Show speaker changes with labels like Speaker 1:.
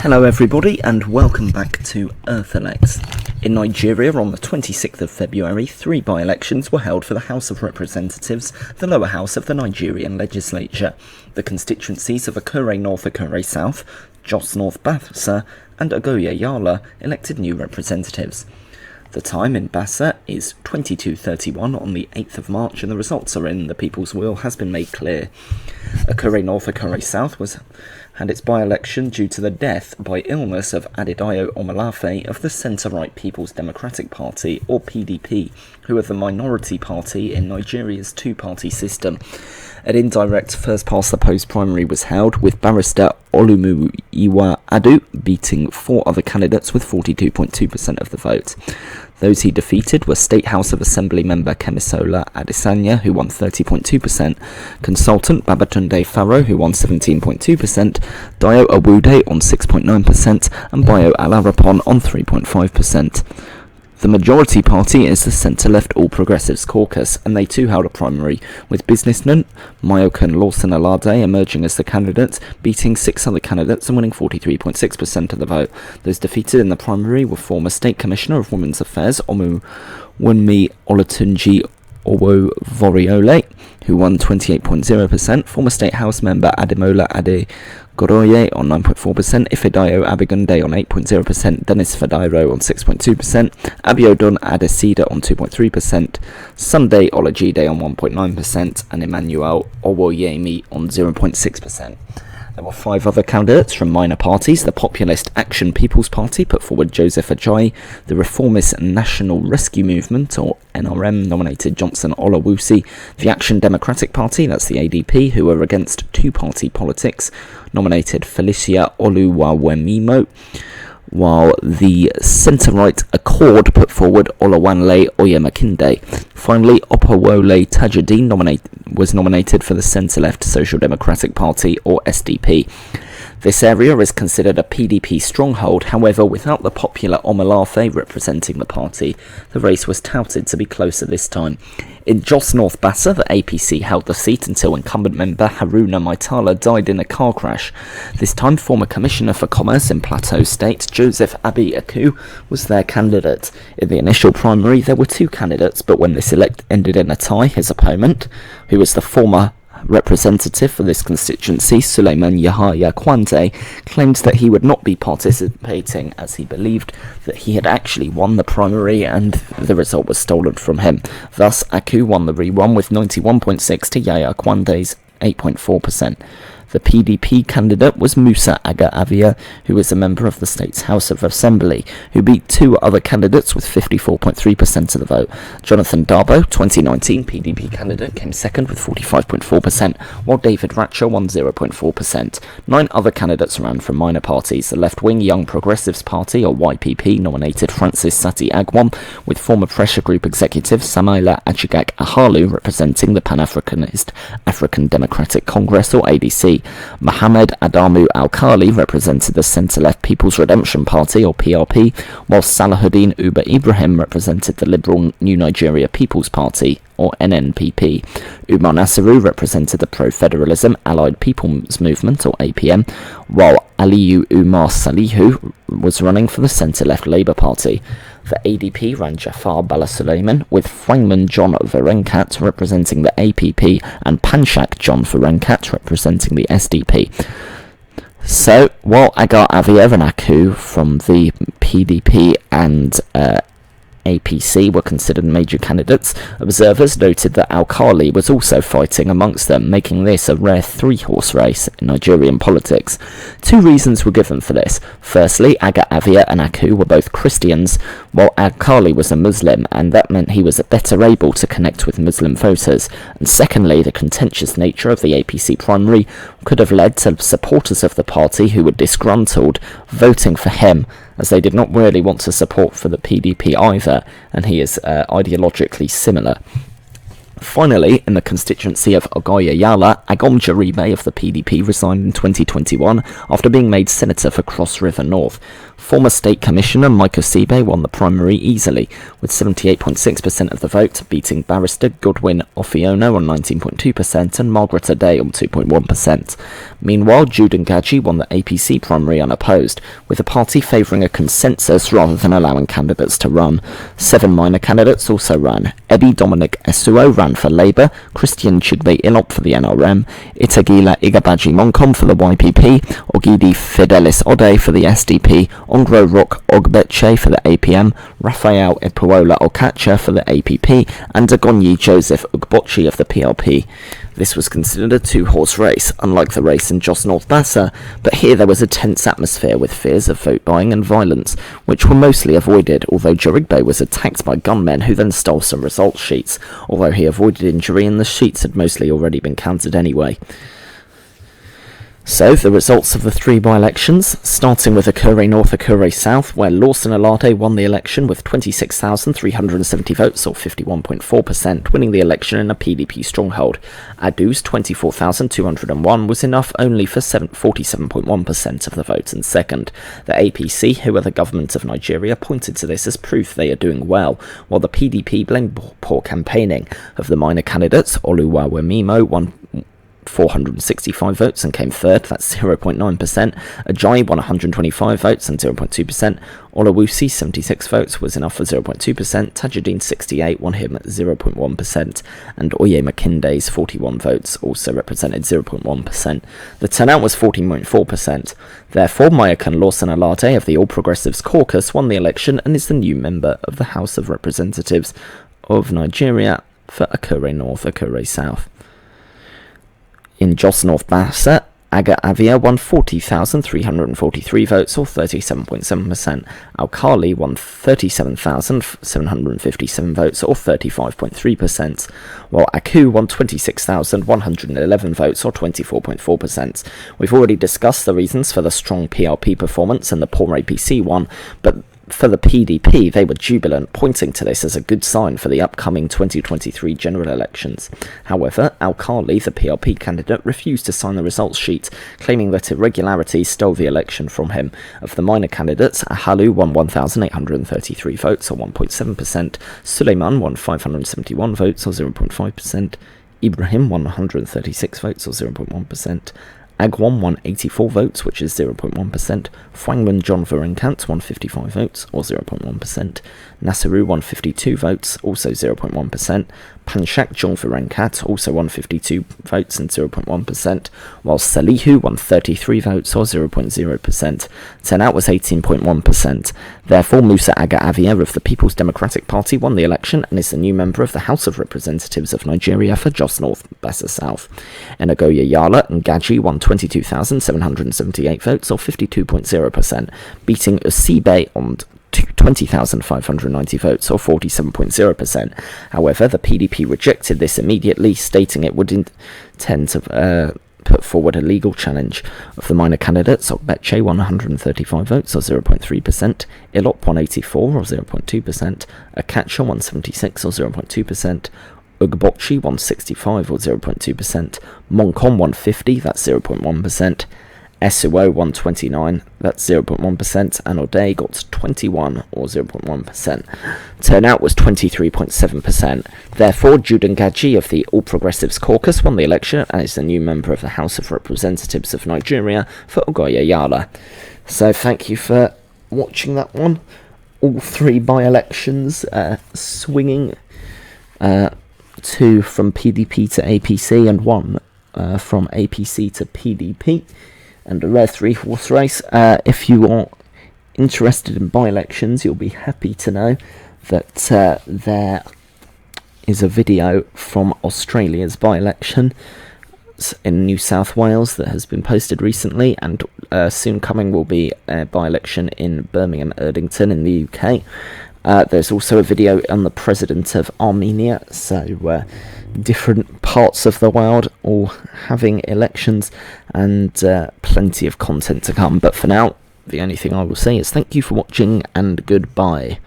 Speaker 1: Hello everybody and welcome back to Earth Elects. In Nigeria on the 26th of February, 3 by-elections were held for the House of Representatives, the lower house of the Nigerian legislature. The constituencies of Akure North, Akure South, Jos North, Bassa and Ogoja, Yala elected new representatives. The time in Bassa is 22:31 on the 8th of March and the results are in. The people's will has been made clear. Akure North, Akure South had its by-election due to the death by illness of Adedayo Omolafe of the centre-right People's Democratic Party, or PDP, who are the minority party in Nigeria's two-party system. An indirect first-past-the-post primary was held, with barrister Oluwuyima Adu beating 4 other candidates with 42.2% of the vote. Those he defeated were State House of Assembly member Kemisola Adesanya, who won 30.2%, consultant Babatunde Faro, who won 17.2%, Dio Awude on 6.9%, and Bio Alarapon on 3.5%. The majority party is the centre-left All Progressives Caucus, and they too held a primary, with businessman Mayokun Lawson-Alade emerging as the candidate, beating 6 other candidates and winning 43.6% of the vote. Those defeated in the primary were former State Commissioner of Women's Affairs Oluwuyima Adu, who won 28.0%, former State House member Ademola Goroye on 9.4%, Ifedayo Abigunde on 8.0%, Dennis Fadairo on 6.2%, Abiodun Adesida on 2.3%, Sunday Olajide on 1.9%, and Emmanuel Owoyemi on 0.6%. There were 5 other candidates from minor parties. The Populist Action People's Party put forward Joseph Ajayi. The Reformist National Rescue Movement, or NRM, nominated Johnson Olawusi. The Action Democratic Party, that's the ADP, who were against two-party politics, nominated Felicia Oluwawemimo, while the centre-right Accord put forward Olawanle Oyemakinde. Finally, Opawole Tajuddin was nominated for the centre-left Social Democratic Party, or SDP. This area is considered a PDP stronghold, however, without the popular Omolafe representing the party, the race was touted to be closer this time. In Jos North, Bassa, the APC held the seat until incumbent member Haruna Maitala died in a car crash. This time, former Commissioner for Commerce in Plateau State, Joseph Abbey Akure, was their candidate. In the initial primary, there were 2 candidates, but when this elect ended in a tie, his opponent, who was the former representative for this constituency, Suleiman Yahaya Kwande, claimed that he would not be participating as he believed that he had actually won the primary and the result was stolen from him. Thus, Akure won the rerun with 91.6% to Yaya Kwande's 8.4%. The PDP candidate was Musa Agah Avia, who is a member of the state's House of Assembly, who beat 2 other candidates with 54.3% of the vote. Jonathan Darboe, 2019 PDP candidate, came second with 45.4%, while David Ratcher won 0.4%. 9 other candidates ran from minor parties. The left-wing Young Progressives Party, or YPP, nominated Francis Sati Agom, with former pressure group executive Samaila Achigak Ahalu representing the Pan-Africanist African Democratic Congress, or ADC. Mohammed Adamu Al-Khali represented the centre-left People's Redemption Party, or PRP, while Salahuddin Uba Ibrahim represented the Liberal New Nigeria People's Party, or NNPP. Umar Nasiru represented the Pro-Federalism Allied People's Movement, or APM, while Aliyu Umar Salihu was running for the centre-left Labour Party. The ADP ran Jafar Bala Suleiman, with Frangman John Verenkat representing the APP and Panchak John Verenkat representing the SDP. So, while Agah Avia and Akure from the PDP and APC were considered major candidates, observers noted that Al-Khali was also fighting amongst them, making this a rare 3-horse race in Nigerian politics. 2 reasons were given for this. Firstly, Agah Avia and Akure were both Christians, while Al-Khali was a Muslim, and that meant he was better able to connect with Muslim voters. And secondly, the contentious nature of the APC primary could have led to supporters of the party who were disgruntled voting for him, as they did not really want to support for the PDP either, and he is ideologically similar. Finally, in the constituency of Ogoja Yala, Agom Jarigbe of the PDP resigned in 2021 after being made senator for Cross River North. Former State Commissioner Mike Usibe won the primary easily, with 78.6% of the vote, beating barrister Godwin Ofiono on 19.2% and Margaret Aide on 2.1%. Meanwhile, Jude Ngaji won the APC primary unopposed, with the party favouring a consensus rather than allowing candidates to run. 7 minor candidates also ran. Abbey Dominic Esuo ran for Labour, Christian Chigbe Ilop for the NRM, Itagila Igabaji Moncom for the YPP, Ogidi Fidelis Ode for the SDP, Ongro Rock Ogbeche for the APM, Raphael Ipuola Okacha for the APP, and Agonyi Joseph Ugbochi of the PLP. This was considered a two-horse race, unlike the race in Jos North Bassa, but here there was a tense atmosphere with fears of vote buying and violence, which were mostly avoided, although Jarigbe was attacked by gunmen who then stole some result sheets, although he avoided injury and the sheets had mostly already been counted anyway. So, the results of the 3 by-elections, starting with Akure North, Akure South, where Lawson-Alade won the election with 26,370 votes, or 51.4%, winning the election in a PDP stronghold. Adu's 24,201 was enough only for 47.1% of the vote in second. The APC, who are the government of Nigeria, pointed to this as proof they are doing well, while the PDP blamed poor campaigning. Of the minor candidates, Oluwuyima won 465 votes and came third, that's 0.9%. Ajayi won 125 votes and 0.2%. Olawusi 76 votes was enough for 0.2%. Tajuddin 68 won him at 0.1%. And Oye Makinde's 41 votes also represented 0.1%. The turnout was 14.4%. Therefore, Mayokun Lawson-Alade of the All Progressives Caucus won the election and is the new member of the House of Representatives of Nigeria for Akure North, Akure South. In Jos North Bassa, Agah Avia won 40,343 votes, or 37.7%. Alkali won 37,757 votes, or 35.3%, while Aku won 26,111 votes, or 24.4%. We've already discussed the reasons for the strong PLP performance and the poor APC one, but for the PDP, they were jubilant, pointing to this as a good sign for the upcoming 2023 general elections. However, Alkali, the PLP candidate, refused to sign the results sheet, claiming that irregularities stole the election from him. Of the minor candidates, Ahalu won 1,833 votes, or 1.7%, Suleiman won 571 votes, or 0.5%, Ibrahim won 136 votes, or 0.1%, Agom won 84 votes, which is 0.1%. Fwangman John Verinkant won 55 votes, or 0.1%. Nasiru won 52 votes, also 0.1%. Panchak John Verinkant also won 52 votes and 0.1%, while Salihu won 33 votes, or 0.0%. Turnout was 18.1%. Therefore, Musa Agah Avia of the People's Democratic Party won the election and is the new member of the House of Representatives of Nigeria for Jos North, Bassa South. In Ogoja Yala, Ngaji won 22,778 votes, or 52.0%, beating Usibe on 20,590 votes, or 47.0%. However, the PDP rejected this immediately, stating it would intend to put forward a legal challenge. Of the minor candidates, Ogbeche won 135 votes, or 0.3%, Ilop won 84, or 0.2%, Akacha won 76, or 0.2%, Ugbochi won 65, or 0.2%, Moncom won 50, that's 0.1%, Esuo won 29, that's 0.1%, and Ode got 21, or 0.1%. Turnout was 23.7%. Therefore, Jude Ngaji of the All Progressives Caucus won the election and is the new member of the House of Representatives of Nigeria for Ogoja Yala. So thank you for watching that one. All 3 by-elections swinging, 2 from PDP to APC and 1 from APC to PDP. And a rare 3-horse race. If you are interested in by-elections, you'll be happy to know that there is a video from Australia's by-election in New South Wales that has been posted recently, and soon coming will be a by-election in Birmingham, Erdington in the UK. There's also a video on the president of Armenia, so different parts of the world all having elections, and plenty of content to come. But for now, the only thing I will say is thank you for watching and goodbye.